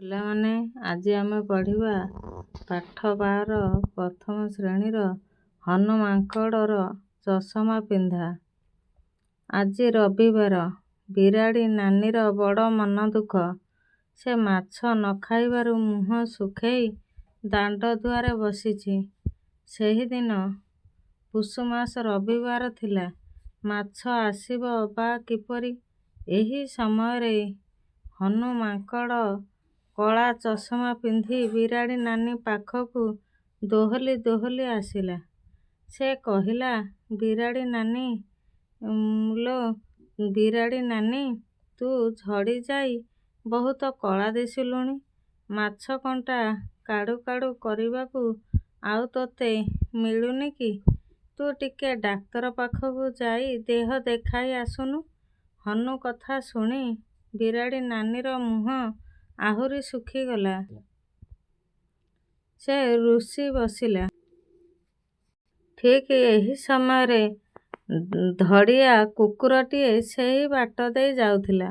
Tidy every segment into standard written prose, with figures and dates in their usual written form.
ପିଲାମାନେ, ଆଜି ଆମେ ପଢ଼ିବା ପାଠ 12 ପ୍ରଥମ ଶ୍ରେଣୀର ହନୁ ମାଙ୍କଡ଼ର ଚଷମା ପିନ୍ଧା। ଆଜି ରବିବାର। ବିରାଡ଼ି ନାନୀର ବଡ଼ ମନ ଦୁଃଖ। ସେ ମାଛ ନ ଖାଇବାରୁ ମୁହଁ ଶୁଖେଇ ଦାଣ୍ଡ ଦୁଆରେ ବସିଛି। ସେହିଦିନ ପୁଷମାସ ରବିବାର ଥିଲା। ମାଛ ଆସିବ ବା କିପରି? ଏହି ସମୟରେ ହନୁ ମାଙ୍କଡ଼ କଳା ଚଷମା ପିନ୍ଧି ବିରାଡ଼ି ନାନୀ ପାଖକୁ ଦୋହଲି ଦୋହଲି ଆସିଲା। ସେ କହିଲା, ବିରାଡ଼ି ନାନୀ ଲୋ ବିରାଡ଼ି ନାନୀ, ତୁ ଝଡ଼ିଯାଇ ବହୁତ କଳା ଦିଶିଲୁଣି। ମାଛ କଣ୍ଟା କାଡ଼ୁ କାଡ଼ୁ କରିବାକୁ ଆଉ ତୋତେ ମିଳୁନି କି? ତୁ ଟିକେ ଡାକ୍ତର ପାଖକୁ ଯାଇ ଦେହ ଦେଖାଇ ଆସୁନୁ। ହନୁ କଥା ଶୁଣି ବିରାଡ଼ି ନାନୀର ମୁହଁ ଆହୁରି ଶୁଖିଗଲା। ସେ ରୁଷି ବସିଲା। ଠିକ୍ ଏହି ସମୟରେ ଧଡ଼ିଆ କୁକୁରଟିଏ ସେହି ବାଟ ଦେଇ ଯାଉଥିଲା।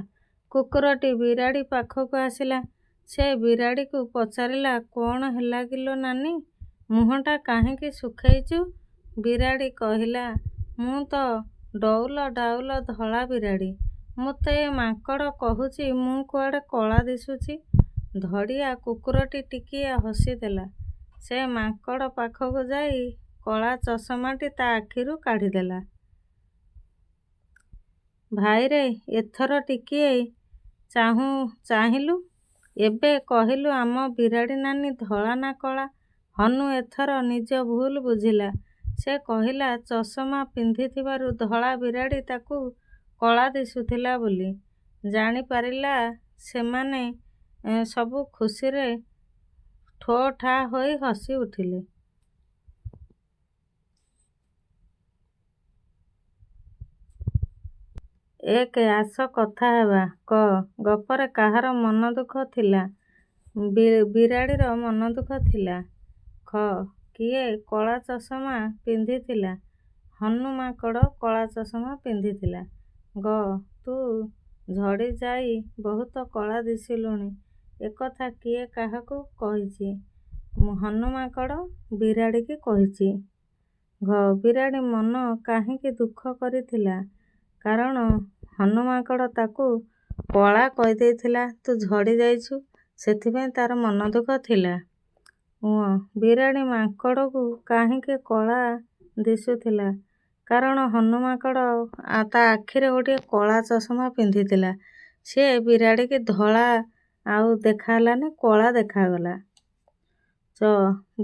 କୁକୁରଟି ବିରାଡ଼ି ପାଖକୁ ଆସିଲା। ସେ ବିରାଡ଼ିକୁ ପଚାରିଲା, କ'ଣ ହେଲା କିଲୋ ନାନୀ, ମୁହଁଟା କାହିଁକି ଶୁଖେଇଛୁ? ବିରାଡ଼ି କହିଲା, ମୁଁ ତ ଡଉଲ ଡାଉଲ ଧଳା ବିରାଡ଼ି। ମୋତେ ଏ ମାଙ୍କଡ଼ କହୁଛି ମୁଁ କୁଆଡ଼େ କଳା ଦିଶୁଛି। ଧଡ଼ିଆ କୁକୁରଟି ଟିକିଏ ହସିଦେଲା। ସେ ମାଙ୍କଡ଼ ପାଖକୁ ଯାଇ କଳା ଚଷମାଟି ତା ଆଖିରୁ କାଢ଼ିଦେଲା। ଭାଇରେ, ଏଥର ଟିକିଏ ଚାହିଁଲୁ। ଏବେ କହିଲୁ ଆମ ବିରାଡ଼ି ନାନୀ ଧଳା ନା କଳା? ହନୁ ଏଥର ନିଜ ଭୁଲ ବୁଝିଲା। ସେ କହିଲା, ଚଷମା ପିନ୍ଧିଥିବାରୁ ଧଳା ବିରାଡ଼ି ତାକୁ କଳା ଦିଶୁଥିଲା ବୋଲି ଜାଣିପାରିଲା। ସେମାନେ ସବୁ ଖୁସିରେ ଠୋ ଠା ହୋଇ ହସି ଉଠିଲେ। ଏକ ଆସ କଥା ହେବା। କ ଗପରେ କାହାର ମନ ଦୁଃଖ ଥିଲା? ବିରାଡ଼ିର ମନ ଦୁଃଖ ଥିଲା। ଖ କିଏ କଳା ଚଷମା ପିନ୍ଧିଥିଲା? ହନୁ ମାଙ୍କଡ଼ କଳା ଚଷମା ପିନ୍ଧିଥିଲା। ଗ ତୁ ଝଡ଼ିଯାଇ ବହୁତ କଳା ଦିଶିଲୁଣି। ଏକଥା କିଏ କାହାକୁ କହିଛି? ହନୁ ମାଙ୍କଡ଼ ବିରାଡ଼ିକି କହିଛି। ଘ ବିରାଡ଼ି ମନ କାହିଁକି ଦୁଃଖ କରିଥିଲା? କାରଣ ହନୁ ମାଙ୍କଡ଼ ତାକୁ କଳା କହିଦେଇଥିଲା। ତୁ ଝଡ଼ି ଯାଇଛୁ, ସେଥିପାଇଁ ତାର ମନ ଦୁଃଖ ଥିଲା। ବିରାଡ଼ି ମାଙ୍କଡ଼କୁ କାହିଁକି କଳା ଦିଶୁଥିଲା? କାରଣ ହନୁ ମାଙ୍କଡ଼ ତା ଆଖିରେ ଗୋଟିଏ କଳା ଚଷମା ପିନ୍ଧିଥିଲା। ସେ ବିରାଡ଼ିକି ଧଳା ଆଉ ଦେଖାହେଲାନି, କଳା ଦେଖାଗଲା। ଚ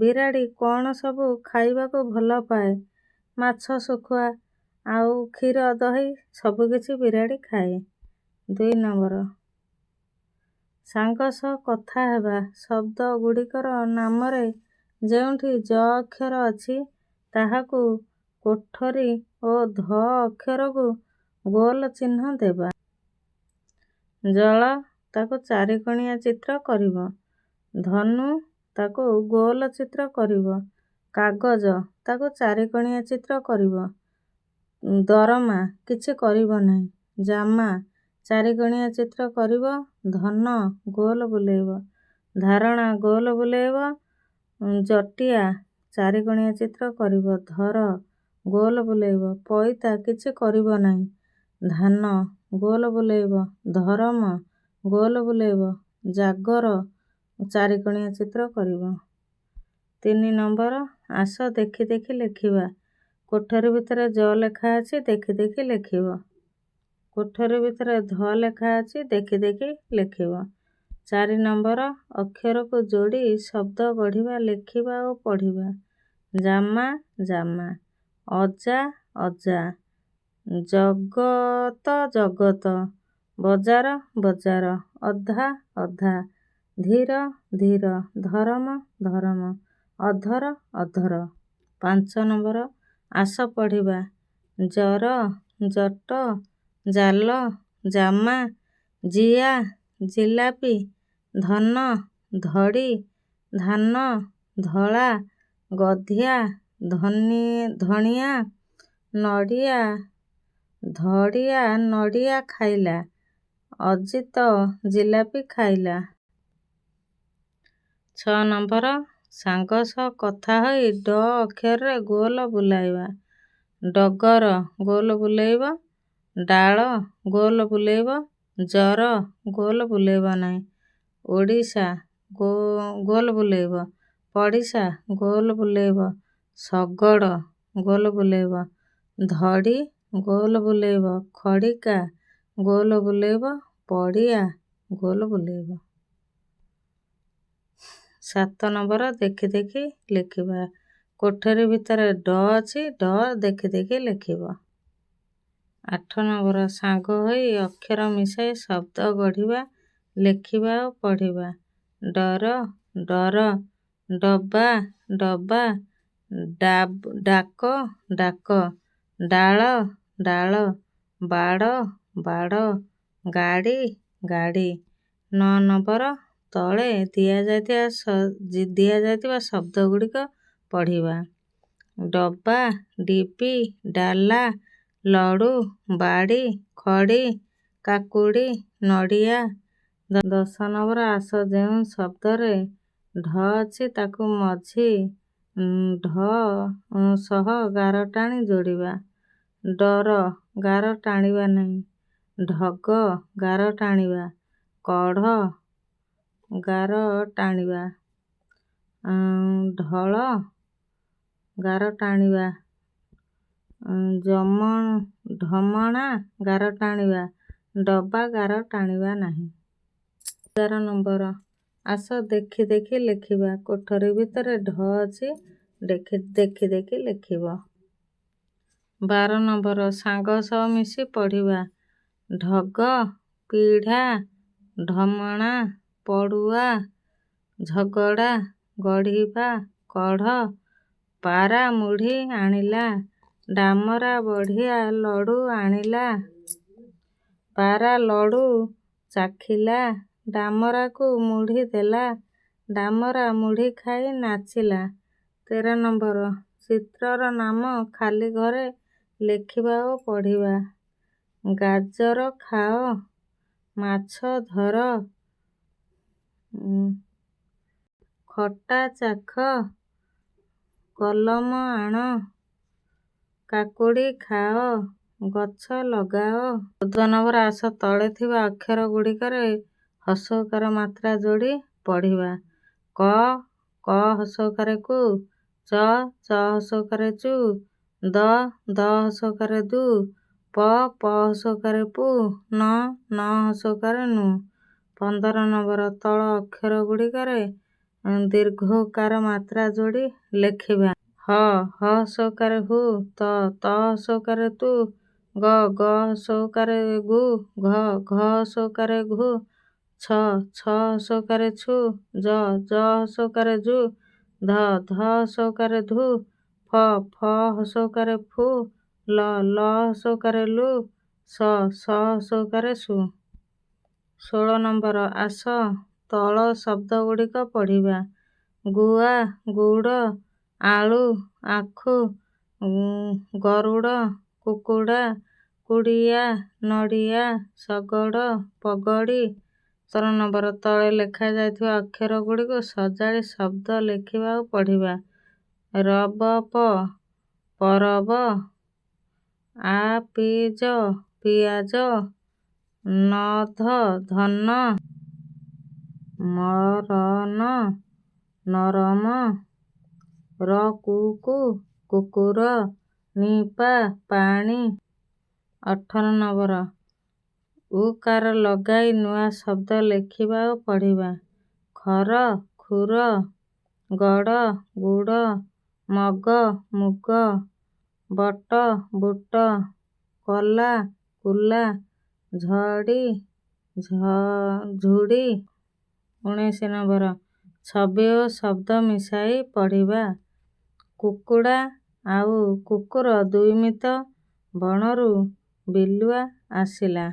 ବିରାଡ଼ି କ'ଣ ସବୁ ଖାଇବାକୁ ଭଲ ପାଏ? ମାଛ, ଶୁଖୁଆ ଆଉ କ୍ଷୀର, ଦହି ସବୁକିଛି ବିରାଡ଼ି ଖାଏ। 2 ନମ୍ବର, ସାଙ୍ଗ ସହ କଥା ହେବା। ଶବ୍ଦଗୁଡ଼ିକର ନାମରେ ଯେଉଁଠି ଜ ଅକ୍ଷର ଅଛି, ତାହାକୁ କୋଠରୀ ଓ ଧ ଅକ୍ଷରକୁ ଗୋଲ ଚିହ୍ନ ଦେବା। ଜଳ, ତାକୁ ଚାରିକଣିଆ ଚିତ୍ର କରିବ। ଧନୁ, ତାକୁ ଗୋଲ ଚିତ୍ର କରିବ। କାଗଜ, ତାକୁ ଚାରିକଣିଆ ଚିତ୍ର କରିବ। ଦରମା, କିଛି କରିବ ନାହିଁ। ଜାମା, ଚାରିକଣିଆ ଚିତ୍ର କରିବ। ଧନ, ଗୋଲ ବୁଲେଇବ। ଧାରଣା, ଗୋଲ ବୁଲେଇବ। ଜଟିଆ, ଚାରିକଣିଆ ଚିତ୍ର କରିବ। ଧର, ଗୋଲ ବୁଲେଇବ। ପଇତା, କିଛି କରିବ ନାହିଁ। ଧାନ, ଗୋଲ ବୁଲେଇବ। ଧରମ, ଗୋଲ ବୁଲେଇବ। ଜାଗର, ଚାରିକଣିଆ ଚିତ୍ର କରିବ। 3 ନମ୍ବର, ଆସ ଦେଖି ଦେଖି ଲେଖିବା। କୋଠରୀ ଭିତରେ ଜ ଲେଖା ଅଛି, ଦେଖି ଦେଖି ଲେଖିବ। କୋଠରୀ ଭିତରେ ଧ ଲେଖା ଅଛି, ଦେଖି ଦେଖି ଲେଖିବ। 4 ନମ୍ବର, ଅକ୍ଷରକୁ ଯୋଡ଼ି ଶବ୍ଦ ଗଢ଼ିବା, ଲେଖିବା ଓ ପଢ଼ିବା। ଜାମା, ଜାମା। ଅଜା, ଅଜା। ଜଗତ, ଜଗତ। ବଜାର, ବଜାର। ଅଧା, ଅଧା। ଧୀର, ଧୀର। ଧରମ, ଧରମ। ଅଧର, ଅଧର। 5 ନମ୍ବର, ଆସ ପଢ଼ିବା। ଜର, ଜଟ। ଜାଲ, ଜାମା। ଜିଆ, ଜିଲାପି। ଧନ, ଧଡ଼ି। ଧାନ, ଧଳା। ଗଧିଆ, ଧଣିଆ। ନଡ଼ିଆ, ଧଡ଼ିଆ ନଡ଼ିଆ ଖାଇଲା। ଅଜିତ, ଜିଲାପି ଖାଇଲା। 6 ନମ୍ବର ସାଙ୍ଗ ସହ କଥା ହୋଇ ଡ ଅକ୍ଷରରେ ଗୋଲ ବୁଲାଇବା। ଡଗର ଗୋଲ ବୁଲେଇବ, ଡାଳ ଗୋଲ ବୁଲେଇବ, ଜର ଗୋଲ ବୁଲେଇବ ନାହିଁ। ଓଡ଼ିଶା ଗୋଲ ବୁଲେଇବ, ପଡ଼ିଶା ଗୋଲ ବୁଲେଇବ, ଶଗଡ଼ ଗୋଲ ବୁଲେଇବ, ଧଡ଼ି ଗୋଲ ବୁଲେଇବ, ଖଡ଼ିକା ଗୋଲ ବୁଲେଇବ, ପଡ଼ିଆ ଗୋଲ ବୁଲେଇବ। 7 ନମ୍ବର ଦେଖି ଦେଖି ଲେଖିବା। କୋଠରୀ ଭିତରେ ଡ ଅଛି, ଡ ଦେଖି ଦେଖି ଲେଖିବ। 8 ନମ୍ବର ସାଙ୍ଗ ହୋଇ ଅକ୍ଷର ମିଶାଇ ଶବ୍ଦ ଗଢ଼ିବା, ଲେଖିବା ଓ ପଢ଼ିବା। ଡର ଡର, ଡବା ଡବା, ଡାକ ଡାକ, ଡାଳ ଡାଳ, ବାଡ଼ ବାଡ଼, ଗାଡ଼ି ଗାଡ଼ି। 9 ନମ୍ବର ତଳେ ଦିଆଯାଇଥିବା ଶବ୍ଦଗୁଡ଼ିକ ପଢ଼ିବା। ଡବା, ଡିବି, ଡାଲା, ଲଡ଼ୁ, ବାଡ଼ି, ଖଡ଼ି, କାକୁଡ଼ି, ନଡ଼ିଆ। 10 ନମ୍ବର ଆସ ଯେଉଁ ଶବ୍ଦରେ ଢ ଅଛି ତାକୁ ମଝି ଢ ସହ ଗାର ଟାଣି ଯୋଡ଼ିବା। ଡର ଗାର ଟାଣିବା ନାହିଁ। ଢଗ ଗାର ଟାଣିବା। କଢ଼ ଗାର ଟାଣିବା। ଢଳ ଗାର ଟାଣିବା। ଢମଣା ଗାର ଟାଣିବା। ଡବା ଗାର ଟାଣିବା ନାହିଁ। 11 ନମ୍ବର ଆସ ଦେଖି ଦେଖି ଲେଖିବା। କୋଠରୀ ଭିତରେ ଢ ଅଛି, ଦେଖି ଦେଖି ଲେଖିବ। 12 ନମ୍ବର ସାଙ୍ଗ ସହ ମିଶି ପଢ଼ିବା। ଢଗ, ପିଢ଼ା, ଢମଣା, ପଡ଼ୁଆ, ଝଗଡ଼ା, ଗଢ଼ିବା, କଢ଼, ପାରା ମୁଢ଼ି ଆଣିଲା, ଡାମରା ବଢ଼ିଆ ଲଡ଼ୁ ଆଣିଲା। ପାରା ଲଡ଼ୁ ଚାଖିଲା, ଡାମରାକୁ ମୁଢ଼ି ଦେଲା, ଡାମରା ମୁଢ଼ି ଖାଇ ନାଚିଲା। 13 ନମ୍ବର ଚିତ୍ରର ନାମ ଖାଲି ଘରେ ଲେଖିବା ଓ ପଢ଼ିବା। ଗାଜର ଖାଅ, ମାଛ ଧର, ଖଟା ଚାଖ, କଲମ ଆଣ, କାକୁଡ଼ି ଖାଅ, ଗଛ ଲଗାଅ। 14 ନମ୍ବର ଆସ ତଳେ ଥିବା ଅକ୍ଷର ଗୁଡ଼ିକରେ ହସଉକାର ମାତ୍ରା ଯୋଡ଼ି ପଢ଼ିବା। କ କ ହସଉକାରେ କୁ, ଚ ହସଉକାରେ ଚୁ, ଦ ହସଉକାରେ ଦୁ, ପ ହସଉକାରେ ପୁ, ନ ହସଉକାରେ ନୁ। 15 ନମ୍ବର ତଳ ଅକ୍ଷର ଗୁଡ଼ିକରେ ଦୀର୍ଘଉକାର ମାତ୍ରା ଯୋଡ଼ି ଲେଖିବା। ହ ହସଉକାରେ ହୁ, ତ ହସଉକାରେ ତୁ, ଗ ହସଉକାରେ ଗୁ, ଘ ହସଉକାରେ ଘୁ, ଛ ହସଉକାରେ ଛୁ, ଜ ହସଉକାରେ ଜୁ, ଧ ହସଉକାରେ ଧୁ, ଫ ହସଉକାରେ ଫୁ, ଲ ହସଉକାରେ ଲୁ, ସ ହସଉକାରେ ସୁ। 16 ନମ୍ବର ଆସ ତଳ ଶବ୍ଦଗୁଡ଼ିକ ପଢ଼ିବା। ଗୁଆ, ଗୁଡ଼, ଆଳୁ, ଆଖୁ, ଗରୁଡ଼, କୁକୁଡ଼ା, କୁଡ଼ିଆ, ନଡ଼ିଆ, ଶଗଡ଼, ପଗଡ଼ି। 17 ନମ୍ବର ତଳେ ଲେଖାଯାଇଥିବା ଅକ୍ଷର ଗୁଡ଼ିକୁ ସଜାଡ଼ି ଶବ୍ଦ ଲେଖିବା ଓ ପଢ଼ିବା। ରବବ ପରବ, ଆପିଜ ପିଆଜ, ନଧ ଧନ, ମରନ ନରମ, ରକୁକୁ କୁକୁର, ନିପା ପାଣି। 18 ନମ୍ବର ଉକାର ଲଗାଇ ନୂଆ ଶବ୍ଦ ଲେଖିବା ଓ ପଢ଼ିବା। ଖର ଖୁର, ଗଡ଼ ଗୁଡ଼, ମଗ ମୁଗ, ବଟ ବୁଟ, କଲା କୁଲା, ଝଡ଼ି ଝୁଡ଼ି। 19 ନମ୍ବର ଛବି ଓ ଶବ୍ଦ ମିଶାଇ ପଢ଼ିବା। କୁକୁଡ଼ା ଆଉ କୁକୁର ଦୁଇମିତ ବଣରୁ ବିଲୁଆ ଆସିଲା।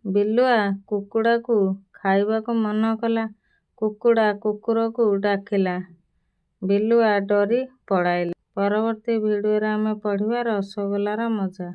ବିଲୁଆ କୁକୁଡ଼ାକୁ ଖାଇବାକୁ ମନ କଲା। କୁକୁଡ଼ା କୁକୁରକୁ ଡାକିଲା। ବିଲୁଆ ଡରି ପଳାଇଲା। ପରବର୍ତ୍ତୀ ଭିଡ଼ିଓରେ ଆମେ ପଢ଼ିବା ରସଗୋଲାର ମଜା।